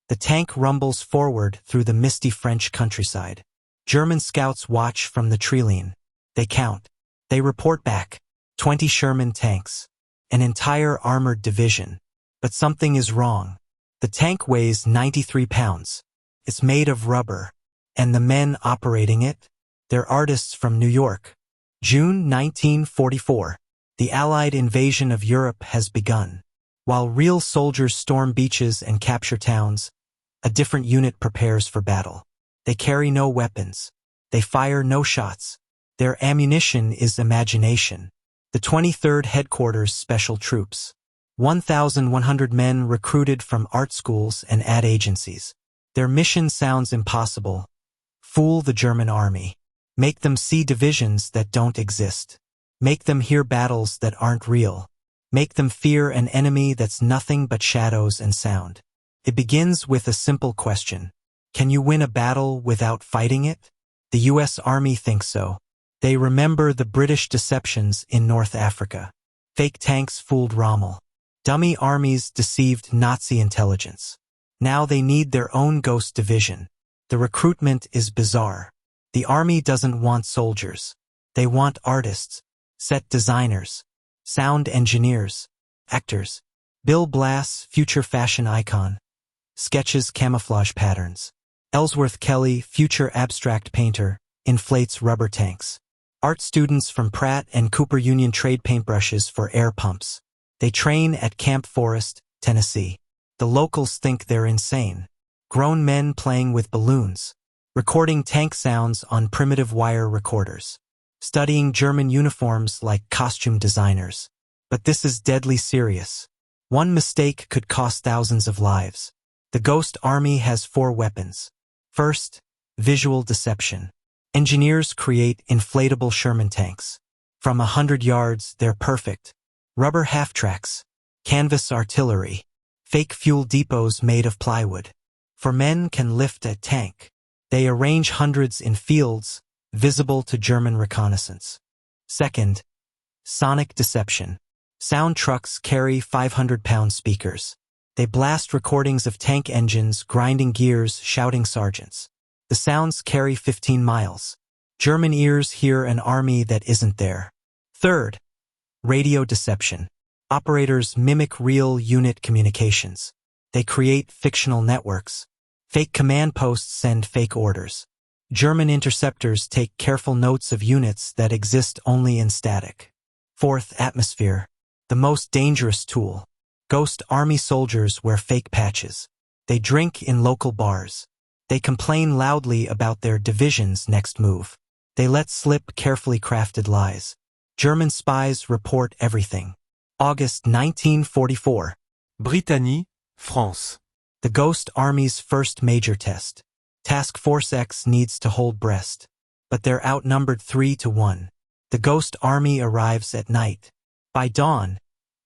The tank rumbles forward through the misty French countryside. German scouts watch from the treeline. They count. They report back. 20 Sherman tanks. An entire armored division. But something is wrong. The tank weighs 93 pounds. It's made of rubber. And the men operating it? They're artists from New York. June 1944. The Allied invasion of Europe has begun. While real soldiers storm beaches and capture towns, a different unit prepares for battle. They carry no weapons. They fire no shots. Their ammunition is imagination. The 23rd Headquarters Special Troops. 1,100 men recruited from art schools and ad agencies. Their mission sounds impossible. Fool the German army. Make them see divisions that don't exist. Make them hear battles that aren't real. Make them fear an enemy that's nothing but shadows and sound. It begins with a simple question. Can you win a battle without fighting it? The U.S. Army thinks so. They remember the British deceptions in North Africa. Fake tanks fooled Rommel. Dummy armies deceived Nazi intelligence. Now they need their own ghost division. The recruitment is bizarre. The army doesn't want soldiers. They want artists, set designers, sound engineers, actors. Bill Blass, future fashion icon. Sketches camouflage patterns. Ellsworth Kelly, future abstract painter, inflates rubber tanks. Art students from Pratt and Cooper Union trade paintbrushes for air pumps. They train at Camp Forest, Tennessee. The locals think they're insane. Grown men playing with balloons. Recording tank sounds on primitive wire recorders. Studying German uniforms like costume designers. But this is deadly serious. One mistake could cost thousands of lives. The Ghost Army has 4 weapons. First, visual deception. Engineers create inflatable Sherman tanks. From 100 yards, they're perfect. Rubber half-tracks. Canvas artillery. Fake fuel depots made of plywood. 4 men can lift a tank. They arrange hundreds in fields, visible to German reconnaissance. Second, sonic deception. Sound trucks carry 500-pound speakers. They blast recordings of tank engines, grinding gears, shouting sergeants. The sounds carry 15 miles. German ears hear an army that isn't there. Third, radio deception. Operators mimic real unit communications. They create fictional networks. Fake command posts send fake orders. German interceptors take careful notes of units that exist only in static. Fourth, atmosphere. The most dangerous tool. Ghost army soldiers wear fake patches. They drink in local bars. They complain loudly about their division's next move. They let slip carefully crafted lies. German spies report everything. August 1944. Britannie, France. The Ghost Army's first major test. Task Force X needs to hold Brest. But they're outnumbered 3-1. The Ghost Army arrives at night. By dawn,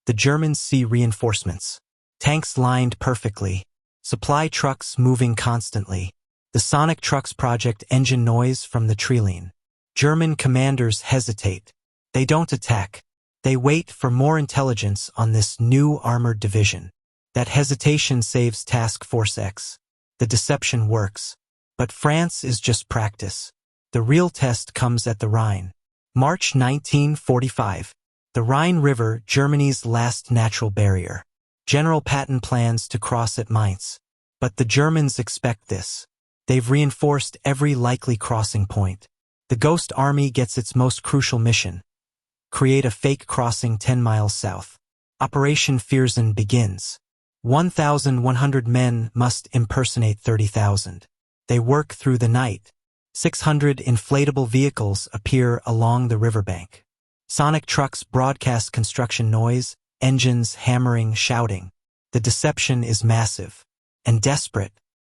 the Germans see reinforcements. Tanks lined perfectly. Supply trucks moving constantly. The Sonic Trucks Project engine noise from the treeline. German commanders hesitate. They don't attack. They wait for more intelligence on this new armored division. That hesitation saves Task Force X. The deception works. But France is just practice. The real test comes at the Rhine. March 1945. The Rhine River, Germany's last natural barrier. General Patton plans to cross at Mainz. But the Germans expect this. They've reinforced every likely crossing point. The Ghost Army gets its most crucial mission. Create a fake crossing 10 miles south. Operation Viersen begins. 1,100 men must impersonate 30,000. They work through the night. 600 inflatable vehicles appear along the riverbank. Sonic trucks broadcast construction noise, engines hammering, shouting. The deception is massive. And desperate.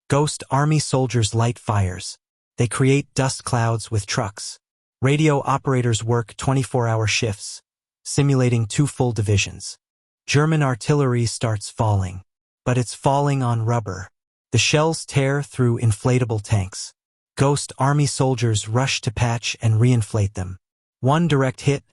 Ghost Army soldiers light fires. They create dust clouds with trucks. Radio operators work 24-hour shifts, simulating 2 full divisions. German artillery starts falling. But it's falling on rubber. The shells tear through inflatable tanks. Ghost Army soldiers rush to patch and reinflate them. One direct hit,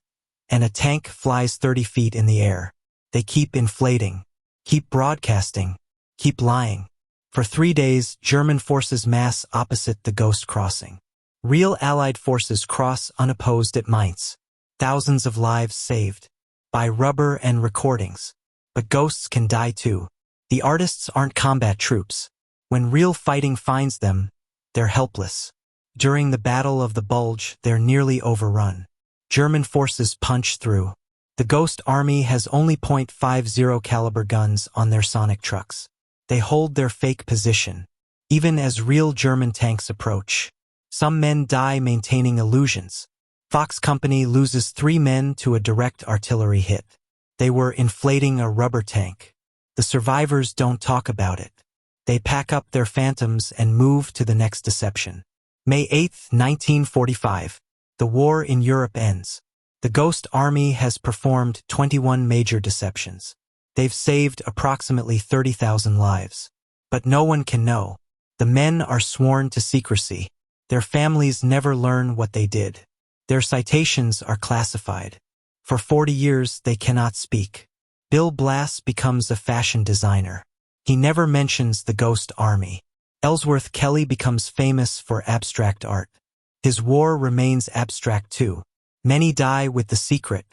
and a tank flies 30 feet in the air. They keep inflating, keep broadcasting, keep lying. For 3 days, German forces mass opposite the Ghost crossing. Real Allied forces cross unopposed at Mainz. Thousands of lives saved. By rubber and recordings. But ghosts can die too. The artists aren't combat troops. When real fighting finds them, they're helpless. During the Battle of the Bulge, they're nearly overrun. German forces punch through. The Ghost Army has only .50 caliber guns on their sonic trucks. They hold their fake position, even as real German tanks approach. Some men die maintaining illusions. Fox Company loses 3 men to a direct artillery hit. They were inflating a rubber tank. The survivors don't talk about it. They pack up their phantoms and move to the next deception. May 8, 1945. The war in Europe ends. The Ghost Army has performed 21 major deceptions. They've saved approximately 30,000 lives. But no one can know. The men are sworn to secrecy. Their families never learn what they did. Their citations are classified. For 40 years, they cannot speak. Bill Blass becomes a fashion designer. He never mentions the Ghost Army. Ellsworth Kelly becomes famous for abstract art. His war remains abstract too. Many die with the secret.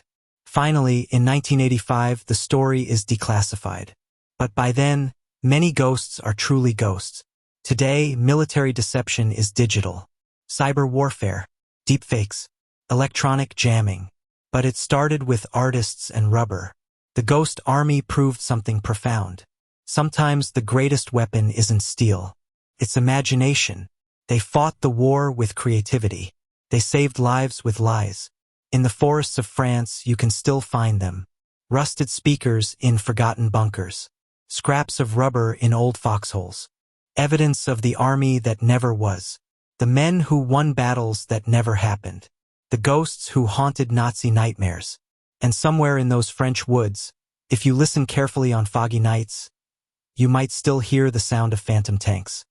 Finally, in 1985, the story is declassified. But by then, many ghosts are truly ghosts. Today, military deception is digital. Cyber warfare, deepfakes, electronic jamming. But it started with artists and rubber. The Ghost Army proved something profound. Sometimes the greatest weapon isn't steel. It's imagination. They fought the war with creativity. They saved lives with lies. In the forests of France, you can still find them. Rusted speakers in forgotten bunkers. Scraps of rubber in old foxholes. Evidence of the army that never was. The men who won battles that never happened. The ghosts who haunted Nazi nightmares. And somewhere in those French woods, if you listen carefully on foggy nights, you might still hear the sound of phantom tanks.